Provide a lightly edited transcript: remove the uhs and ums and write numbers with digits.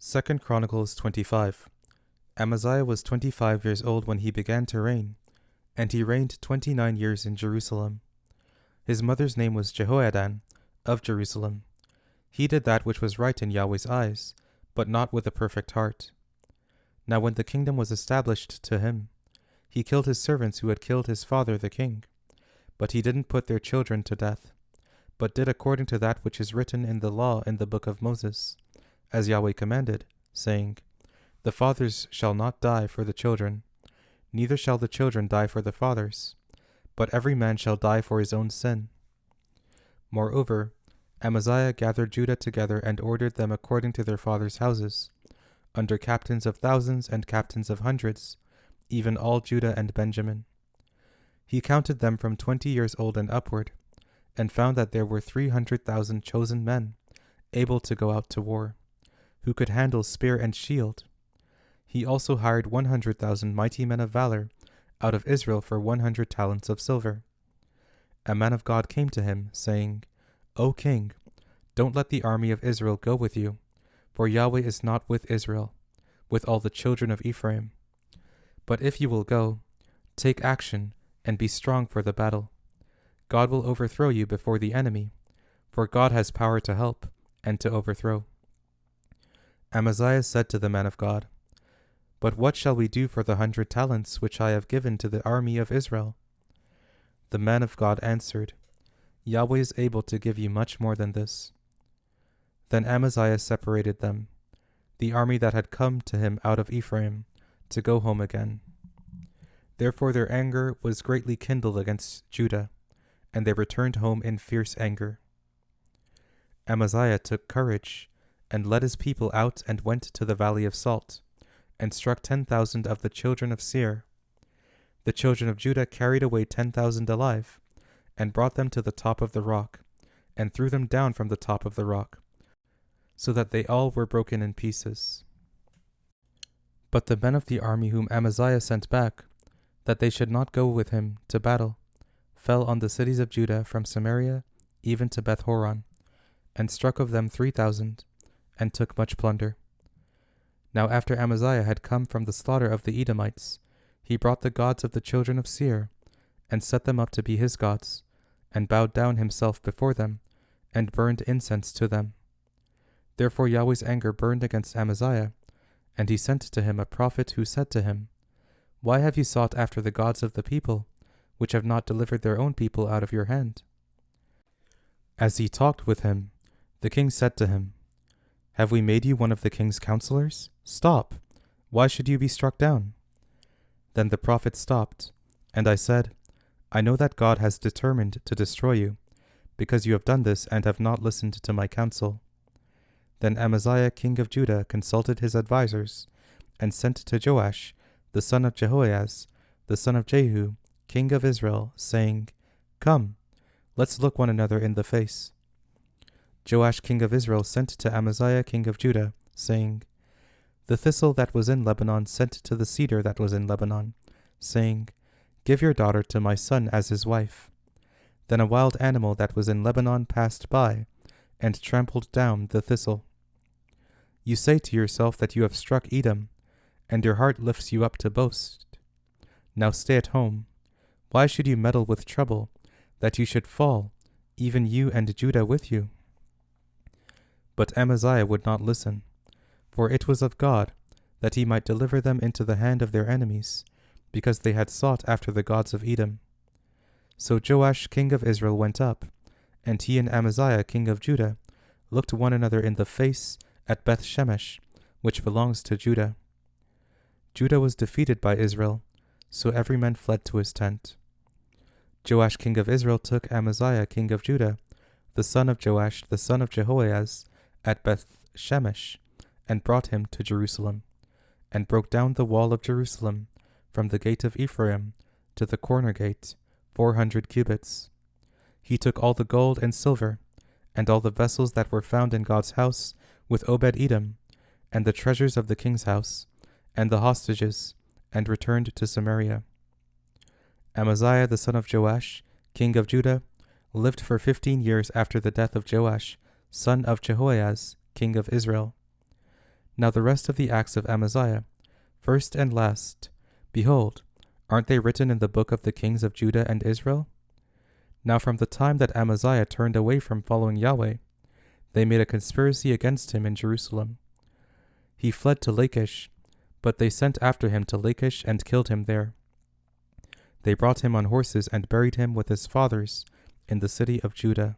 2 Chronicles 25. Amaziah was 25 years old when he began to reign, and he reigned 29 years in Jerusalem. His mother's name was Jehoadan of Jerusalem. He did that which was right in Yahweh's eyes, but not with a perfect heart. Now when the kingdom was established to him, he killed his servants who had killed his father the king. But he didn't put their children to death, but did according to that which is written in the law in the book of Moses, as Yahweh commanded, saying, The fathers shall not die for the children, neither shall the children die for the fathers, but every man shall die for his own sin. Moreover, Amaziah gathered Judah together and ordered them according to their fathers' houses, under captains of thousands and captains of hundreds, even all Judah and Benjamin. He counted them from 20 years old and upward, and found that there were 300,000 chosen men, able to go out to war, who could handle spear and shield. He also hired 100,000 mighty men of valor out of Israel for 100 talents of silver. A man of God came to him, saying, O king, don't let the army of Israel go with you, for Yahweh is not with Israel, with all the children of Ephraim. But if you will go, take action, and be strong for the battle. God will overthrow you before the enemy, for God has power to help and to overthrow. Amaziah said to the man of God, But what shall we do for the 100 talents which I have given to the army of Israel? The man of God answered, Yahweh is able to give you much more than this. Then Amaziah separated them, the army that had come to him out of Ephraim, to go home again. Therefore their anger was greatly kindled against Judah, and they returned home in fierce anger. Amaziah took courage, and led his people out and went to the valley of Salt, and struck 10,000 of the children of Seir. The children of Judah carried away 10,000 alive, and brought them to the top of the rock, and threw them down from the top of the rock, so that they all were broken in pieces. But the men of the army whom Amaziah sent back, that they should not go with him to battle, fell on the cities of Judah from Samaria even to Beth-horon, and struck of them 3,000, and took much plunder. Now after Amaziah had come from the slaughter of the Edomites, he brought the gods of the children of Seir, and set them up to be his gods, and bowed down himself before them, and burned incense to them. Therefore Yahweh's anger burned against Amaziah, and he sent to him a prophet who said to him, Why have you sought after the gods of the people, which have not delivered their own people out of your hand? As he talked with him, the king said to him, Have we made you one of the king's counselors? Stop! Why should you be struck down? Then the prophet stopped, and I said, I know that God has determined to destroy you, because you have done this and have not listened to my counsel. Then Amaziah king of Judah consulted his advisers, and sent to Joash, the son of Jehoahaz, the son of Jehu, king of Israel, saying, Come, let's look one another in the face. Joash king of Israel sent to Amaziah king of Judah, saying, The thistle that was in Lebanon sent to the cedar that was in Lebanon, saying, Give your daughter to my son as his wife. Then a wild animal that was in Lebanon passed by, and trampled down the thistle. You say to yourself that you have struck Edom, and your heart lifts you up to boast. Now stay at home. Why should you meddle with trouble, that you should fall, even you and Judah with you? But Amaziah would not listen, for it was of God, that he might deliver them into the hand of their enemies, because they had sought after the gods of Edom. So Joash king of Israel went up, and he and Amaziah king of Judah looked one another in the face at Beth-shemesh, which belongs to Judah. Judah was defeated by Israel, so every man fled to his tent. Joash king of Israel took Amaziah king of Judah, the son of Joash the son of Jehoahaz, at Beth-shemesh, and brought him to Jerusalem, and broke down the wall of Jerusalem, from the gate of Ephraim to the corner gate, 400 cubits. He took all the gold and silver, and all the vessels that were found in God's house with Obed-Edom, and the treasures of the king's house, and the hostages, and returned to Samaria. Amaziah the son of Joash, king of Judah, lived for 15 years after the death of Joash, son of Jehoahaz, king of Israel. Now the rest of the acts of Amaziah, first and last, behold, aren't they written in the book of the kings of Judah and Israel? Now from the time that Amaziah turned away from following Yahweh, they made a conspiracy against him in Jerusalem. He fled to Lachish, but they sent after him to Lachish and killed him there. They brought him on horses and buried him with his fathers in the city of Judah.